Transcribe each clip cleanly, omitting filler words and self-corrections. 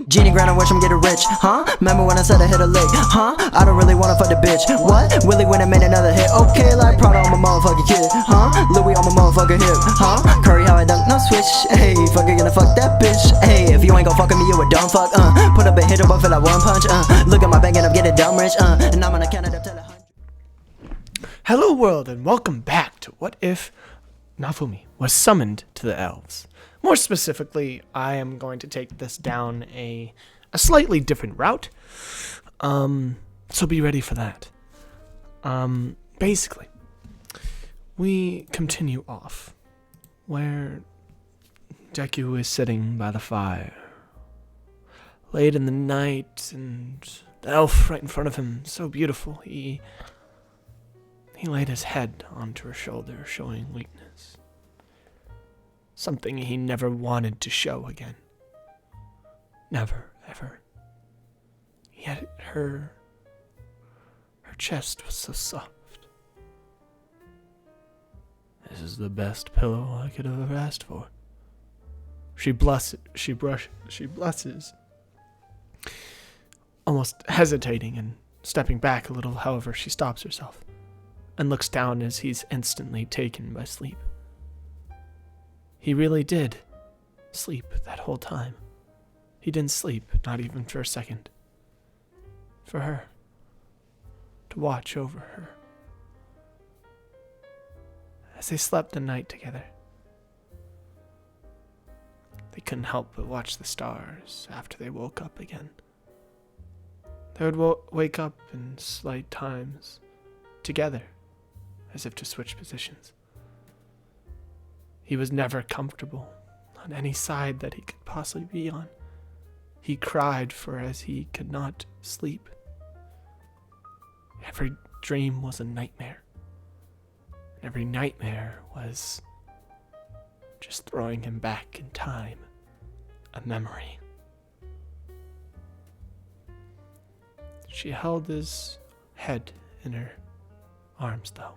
Genie grind, I wish I'm getting rich, huh? Remember when I said I hit a lick, huh? I don't really wanna fuck the bitch, what? Willie went and made another hit, okay, like Prada on my motherfucking kid, huh? Louis on my motherfucking hip, huh? Curry how I dunk, no switch, hey, fuck you gonna fuck that bitch, hey, if you ain't gon' fuck with me, you a dumb fuck, put up a hit but feel like one punch, look at my bank and I'm getting dumb rich, and I'm gonna count it up till 100. Hello world, and welcome back to What If Naofumi was summoned to the Elves. More specifically, I am going to take this down a slightly different route, so be ready for that. Basically, we continue off where Deku is sitting by the fire, late in the night, and the elf right in front of him, so beautiful, he laid his head onto her shoulder, showing weakness. Something he never wanted to show again. Never, ever. Yet her chest was so soft. This is the best pillow I could have ever asked for. She blesses, almost hesitating and stepping back a little. However, she stops herself and looks down as he's instantly taken by sleep. He really did sleep that whole time. He didn't sleep, not even for a second. For her. To watch over her. As they slept the night together, they couldn't help but watch the stars after they woke up again. They would wake up in slight times, together, as if to switch positions. He was never comfortable on any side that he could possibly be on. He cried for as he could not sleep. Every dream was a nightmare. Every nightmare was just throwing him back in time, a memory. She held his head in her arms, though,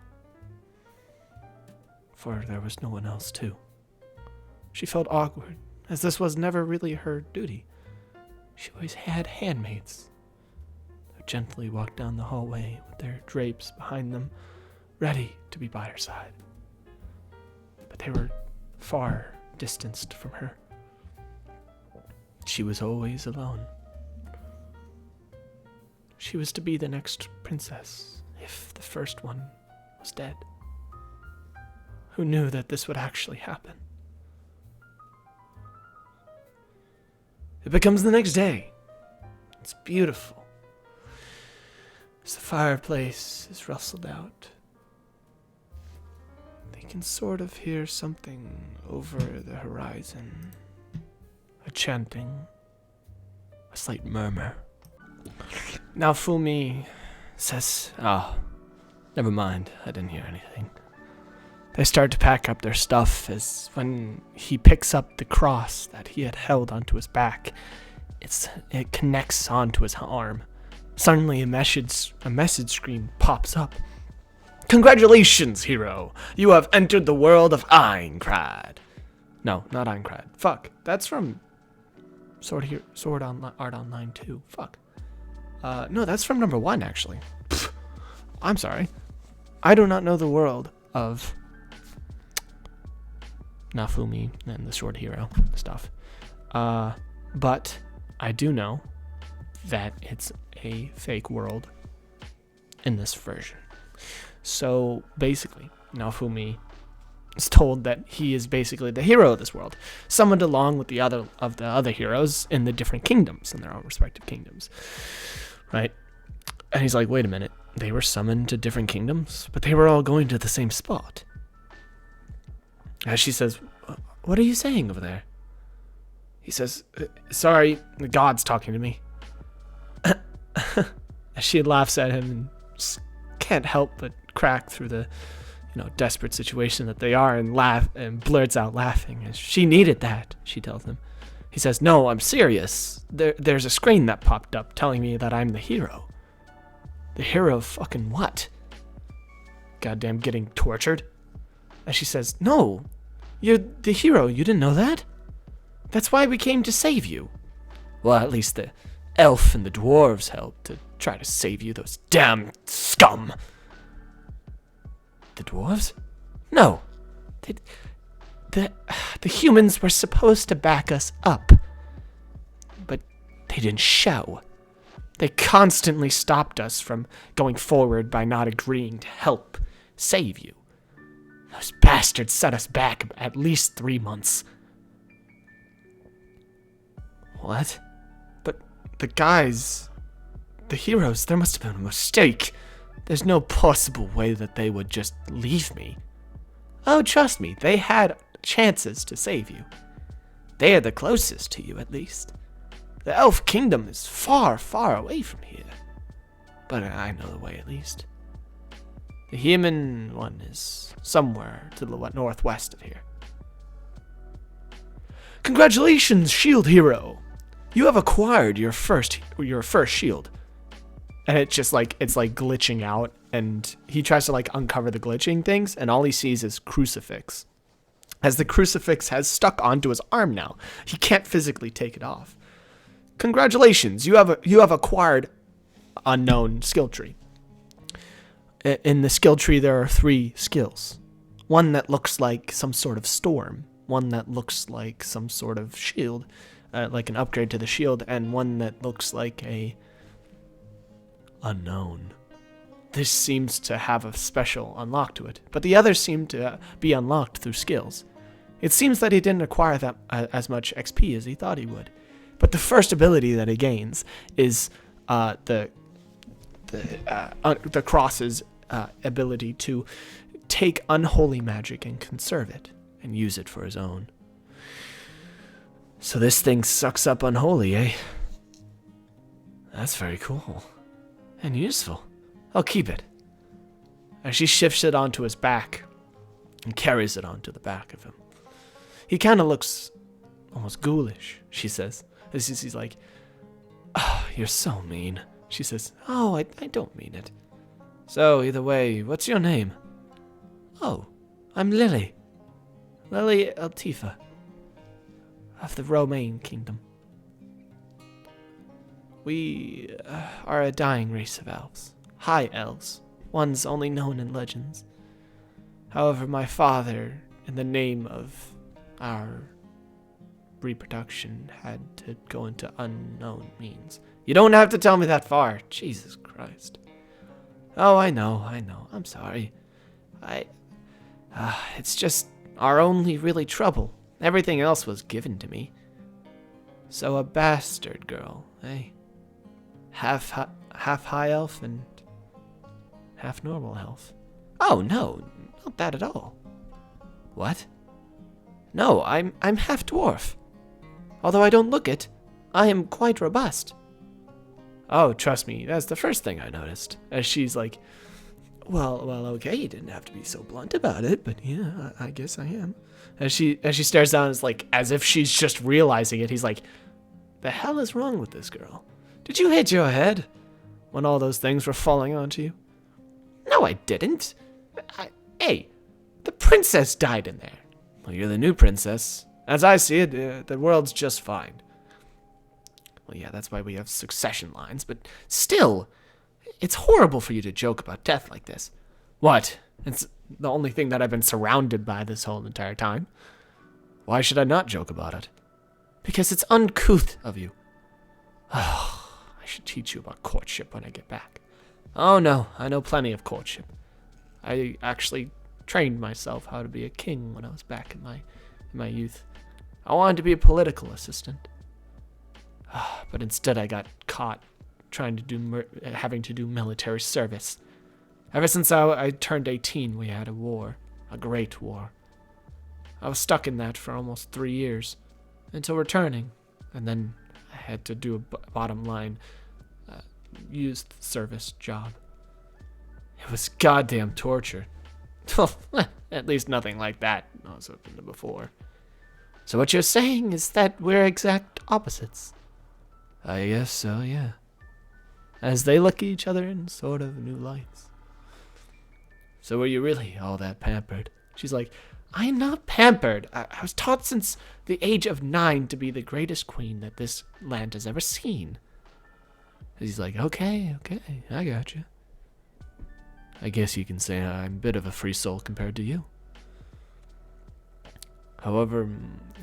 for there was no one else to. She felt awkward, as this was never really her duty. She always had handmaids who gently walked down the hallway with their drapes behind them, ready to be by her side. But they were far distanced from her. She was always alone. She was to be the next princess if the first one was dead. Who knew that this would actually happen? It becomes the next day. It's beautiful. As the fireplace is rustled out, they can sort of hear something over the horizon. A chanting, a slight murmur. Naofumi says, never mind, I didn't hear anything. They start to pack up their stuff as when he picks up the cross that he had held onto his back, it connects onto his arm. Suddenly a message screen pops up. Congratulations, hero! You have entered the world of Aincrad. No, not Aincrad. Fuck. That's from Sword Art Online 2. Fuck. No, that's from number 1, actually. Pfft. I'm sorry. I do not know the world of Naofumi and the Sword Hero stuff. But I do know that it's a fake world in this version. So basically, Naofumi is told that he is basically the hero of this world, summoned along with the other heroes in the different kingdoms, in their own respective kingdoms. Right? And he's like, wait a minute, they were summoned to different kingdoms, but they were all going to the same spot. As she says, what are you saying over there? He says, sorry, the god's talking to me. As she laughs at him and just can't help but crack through the, desperate situation that they are and laugh and blurts out laughing. As she needed that, she tells him. He says, no, I'm serious. There's a screen that popped up telling me that I'm the hero. The hero of fucking what? Goddamn getting tortured? And she says, no, you're the hero. You didn't know that? That's why we came to save you. Well, at least the elf and the dwarves helped to try to save you, those damn scum. The dwarves? No. The humans were supposed to back us up. But they didn't show. They constantly stopped us from going forward by not agreeing to help save you. Those bastards set us back at least 3 months. What? But the guys, the heroes, there must have been a mistake. There's no possible way that they would just leave me. Oh, trust me, they had chances to save you. They are the closest to you, at least. The elf kingdom is far, far away from here. But I know the way, at least. The human one is somewhere to the northwest of here. Congratulations, shield hero! You have acquired your first shield. And it's glitching out, and he tries to uncover the glitching things, and all he sees is crucifix. As the crucifix has stuck onto his arm now, he can't physically take it off. Congratulations, you have acquired unknown skill tree. In the skill tree, there are 3 skills. One that looks like some sort of storm, one that looks like some sort of shield, like an upgrade to the shield, and one that looks like a unknown. This seems to have a special unlock to it, but the others seem to be unlocked through skills. It seems that he didn't acquire that as much XP as he thought he would. But the first ability that he gains is the cross's ability to take unholy magic and conserve it and use it for his own. So this thing sucks up unholy, eh? That's very cool. And useful. I'll keep it. As she shifts it onto his back and carries it onto the back of him. He kind of looks almost ghoulish, she says. As he's like, "Oh, you're so mean." She says, "Oh, I don't mean it. So, either way, what's your name?" "Oh, I'm Lily. Lily Altifa. Of the Romaine Kingdom. We are a dying race of elves. High elves. Ones only known in legends. However, my father, in the name of our reproduction, had to go into unknown means." You don't have to tell me that far. Jesus Christ. Oh, I know. I'm sorry. It's just our only really trouble. Everything else was given to me. So a bastard girl, eh? Half high elf and half normal elf. Oh, no, not that at all. What? No, I'm half dwarf. Although I don't look it, I am quite robust. Oh, trust me, that's the first thing I noticed. As she's like, well, okay, you didn't have to be so blunt about it, but yeah, I guess I am. As she stares down, it's like as if she's just realizing it. He's like, the hell is wrong with this girl? Did you hit your head when all those things were falling onto you? No, I didn't. Hey, the princess died in there. Well, you're the new princess. As I see it, the world's just fine. Well, yeah, that's why we have succession lines, but still, it's horrible for you to joke about death like this. What? It's the only thing that I've been surrounded by this whole entire time. Why should I not joke about it? Because it's uncouth of you. Oh, I should teach you about courtship when I get back. Oh no, I know plenty of courtship. I actually trained myself how to be a king when I was back in my youth. I wanted to be a political assistant. But instead I got caught trying to do having to do military service. Ever since I turned 18, we had a war, a great war. I was stuck in that for almost 3 years, until returning, and then I had to do a bottom line youth service job. It was goddamn torture. At least nothing like that was happened before. So what you're saying is that we're exact opposites? I guess so, yeah. As they look at each other in sort of new lights. So were you really all that pampered? She's like, I am not pampered. I was taught since the age of 9 to be the greatest queen that this land has ever seen. He's like, okay, I got you. I guess you can say I'm a bit of a free soul compared to you. However,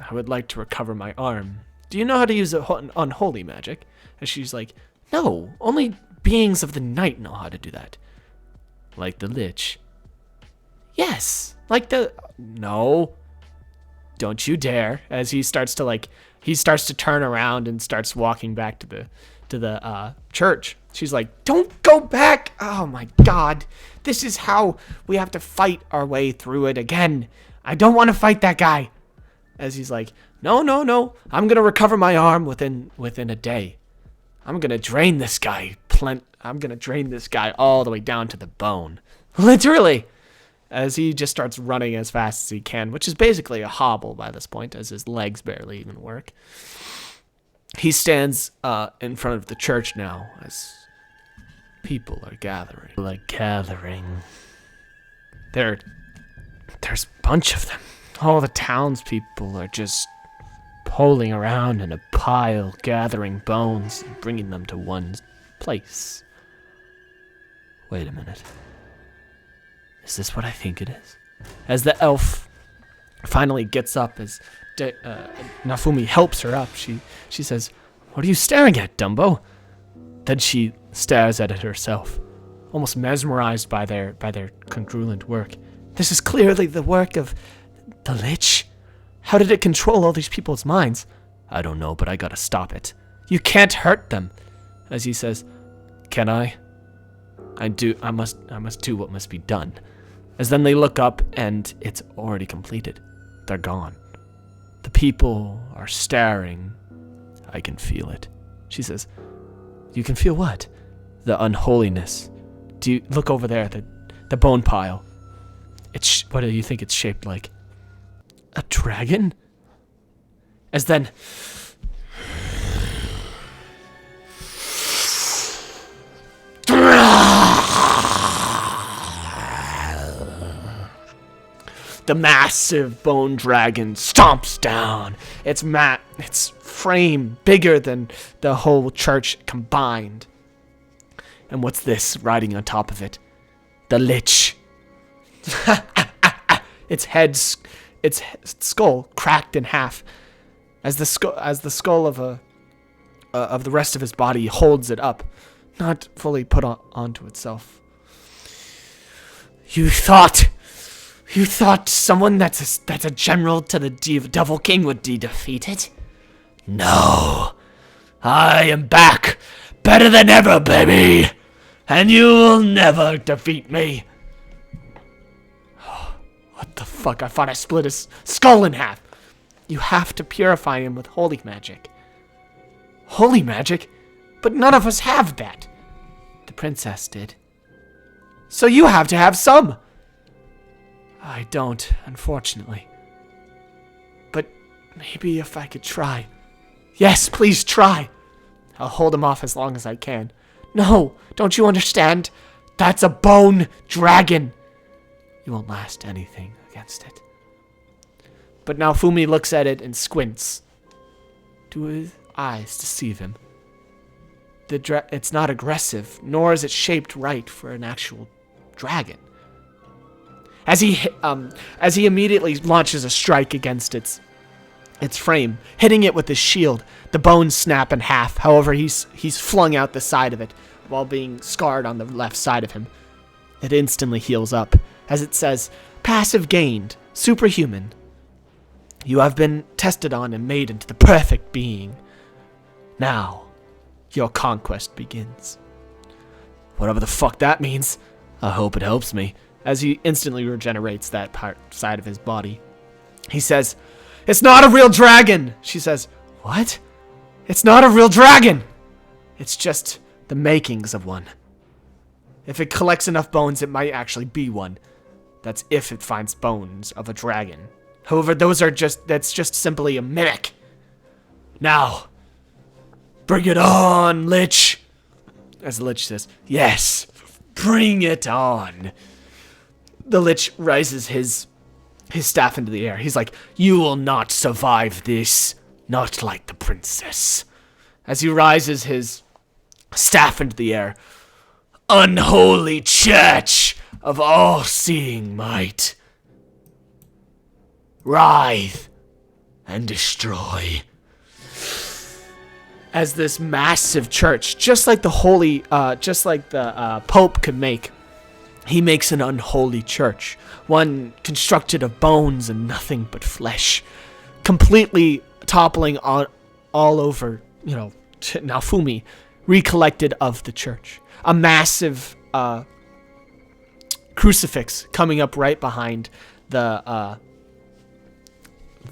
I would like to recover my arm. Do you know how to use unholy magic? And she's like, no, only beings of the night know how to do that. Like the Lich. Yes, like the... No. Don't you dare. As he starts to turn around and starts walking back to the church. She's like, don't go back. Oh my God. This is how we have to fight our way through it again. I don't want to fight that guy. As he's like, no. I'm going to recover my arm within a day. I'm going to drain this guy. I'm going to drain this guy all the way down to the bone. Literally. As he just starts running as fast as he can, which is basically a hobble by this point, as his legs barely even work. He stands in front of the church now, as people are gathering. There's a bunch of them. All the townspeople are just polling around in a pile, gathering bones and bringing them to one place. Wait a minute. Is this what I think it is? As the elf finally gets up, as Naofumi helps her up, she says, what are you staring at, Dumbo? Then she stares at it herself, almost mesmerized by their congruent work. This is clearly the work of the Lich. How did it control all these people's minds? I don't know, but I gotta stop it. You can't hurt them. As he says, can I? I must do what must be done. As then they look up and it's already completed. They're gone. The people are staring. I can feel it. She says, you can feel what? The unholiness. Do you look over there, the bone pile? What do you think it's shaped like? A dragon? As then the massive bone dragon stomps down. Its frame bigger than the whole church combined. And what's this riding on top of it? The Lich. Its skull cracked in half, as the skull of the rest of his body holds it up, not fully put onto itself. You thought someone that's a general to the Devil King would be defeated? No. I am back, better than ever, baby. And you will never defeat me. What the fuck? I thought I split his skull in half. You have to purify him with holy magic. Holy magic? But none of us have that. The princess did. So you have to have some. I don't, unfortunately. But maybe if I could try. Yes, please try. I'll hold him off as long as I can. No, don't you understand? That's a bone dragon. You won't last anything against it. But Naofumi looks at it and squints. Do his eyes deceive him? It's not aggressive, nor is it shaped right for an actual dragon. As he immediately launches a strike against its frame, hitting it with his shield, the bones snap in half. However, he's flung out the side of it while being scarred on the left side of him. It instantly heals up, as it says, passive gained, superhuman. You have been tested on and made into the perfect being. Now, your conquest begins. Whatever the fuck that means, I hope it helps me. As he instantly regenerates that side of his body. He says, it's not a real dragon! She says, what? It's not a real dragon! It's just the makings of one. If it collects enough bones, it might actually be one. That's if it finds bones of a dragon. However, that's just simply a mimic. Now, bring it on, Lich! As the Lich says, yes, bring it on. The Lich raises his his staff into the air. He's like, "You will not survive this, not like the princess." As he rises his staff into the air, "Unholy church of all-seeing might, writhe and destroy." As this massive church, just like the Pope could make, he makes an unholy church, one constructed of bones and nothing but flesh, completely toppling all over, Naofumi, recollected of the church. A massive crucifix coming up right behind the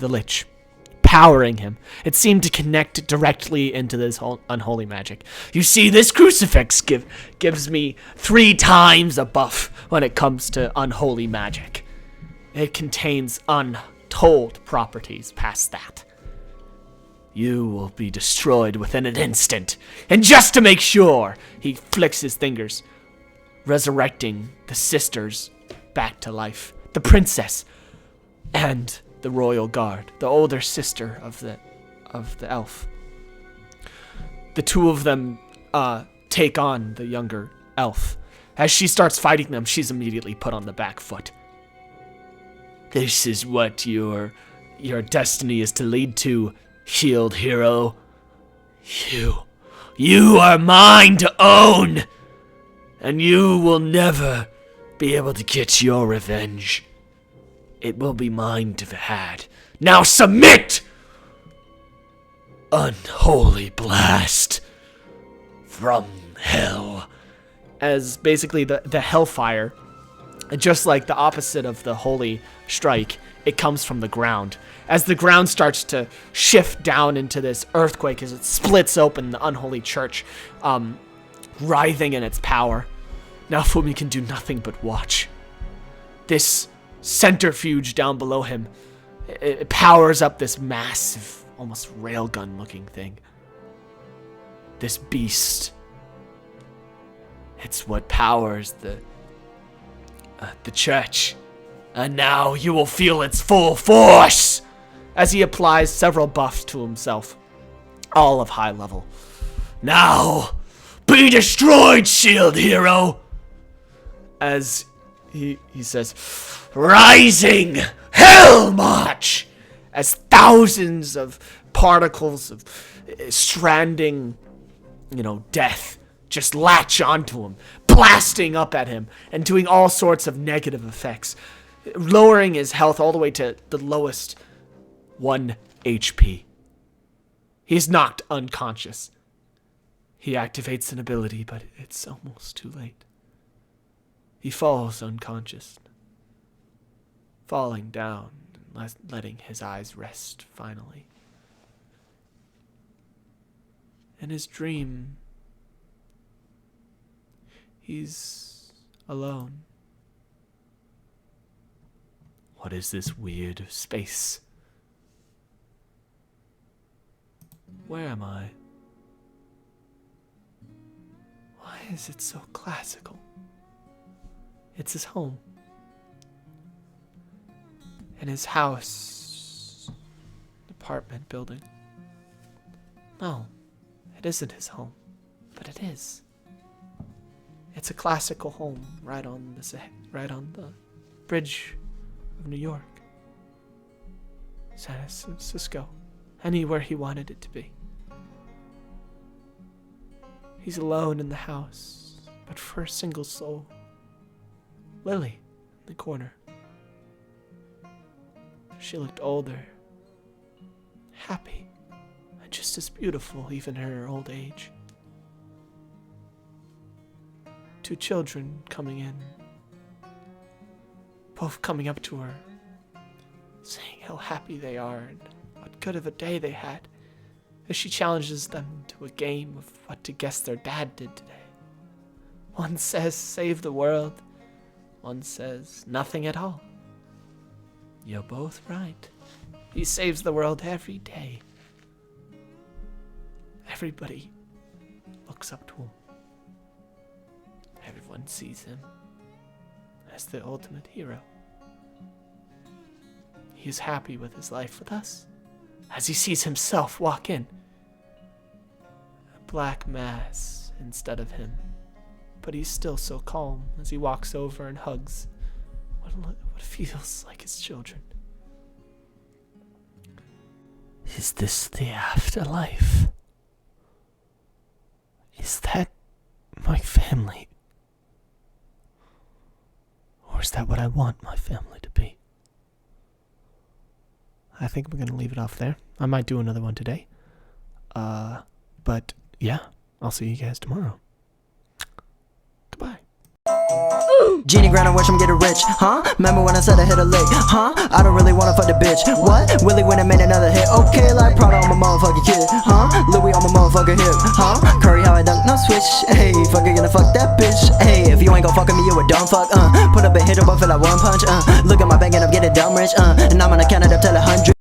lich, powering him. It seemed to connect directly into this unholy magic. "You see, this crucifix gives me 3 times a buff when it comes to unholy magic. It contains untold properties past that. You will be destroyed within an instant. And just to make sure," he flicks his fingers, resurrecting the sisters back to life. The princess and the royal guard, the older sister of the elf. The two of them take on the younger elf. As she starts fighting them, she's immediately put on the back foot. "This is what your destiny is to lead to, shield hero. You are mine to own, and you will never be able to get your revenge. It will be mine to have had. Now submit! Unholy blast from hell." As basically the hellfire, just like the opposite of the holy strike, it comes from the ground. As the ground starts to shift down into this earthquake, as it splits open the unholy church, writhing in its power, Naofumi can do nothing but watch. This centrifuge down below him, it powers up this massive, almost railgun looking thing. This beast, it's what powers the church. And now you will feel its full force, as he applies several buffs to himself, all of high level. "Now be destroyed, shield hero," as he says, "Rising hell march," as thousands of particles of stranding, death just latch onto him, blasting up at him and doing all sorts of negative effects, lowering his health all the way to the lowest 1 HP. He's knocked unconscious. He activates an ability, but it's almost too late. He falls unconscious, falling down and letting his eyes rest finally. In his dream, he's alone. What is this weird space? Where am I? Why is it so classical? It's his home. In his house, apartment building. No, it isn't his home, but it is. It's a classical home right on the bridge of New York, San Francisco, anywhere he wanted it to be. He's alone in the house, but for a single soul, Lily, in the corner. She looked older, happy, and just as beautiful even in her old age. 2 children coming in, both coming up to her, saying how happy they are and what good of a day they had, as she challenges them to a game of what to guess their dad did today. One says, "Save the world." One says, "Nothing at all." You're both right. He saves the world every day. Everybody looks up to him. Everyone sees him as the ultimate hero. he is happy with his life with us, as he sees himself walk in. A black mass instead of him, but he's still so calm as he walks over and hugs what feels like his children. Is this the afterlife? Is that my family? Or is that what I want my family to be? I think we're gonna leave it off there. I might do another one today. But yeah, I'll see you guys tomorrow. Goodbye. Genie grind, I wish I'm getting rich, huh? Remember when I said I hit a lick, huh? I don't really wanna fuck the bitch, what? Willie went and made another hit, okay, like Prada on my motherfucking kid, huh? Louis on my motherfucking hip, huh? Curry how I dunk, no switch, hey, fuck gonna fuck that bitch, hey, if you ain't gon' fuck with me, you a dumb fuck, put up and hit him up for that one punch, look at my bank and I'm getting dumb rich, and I'm gonna count it up till 100,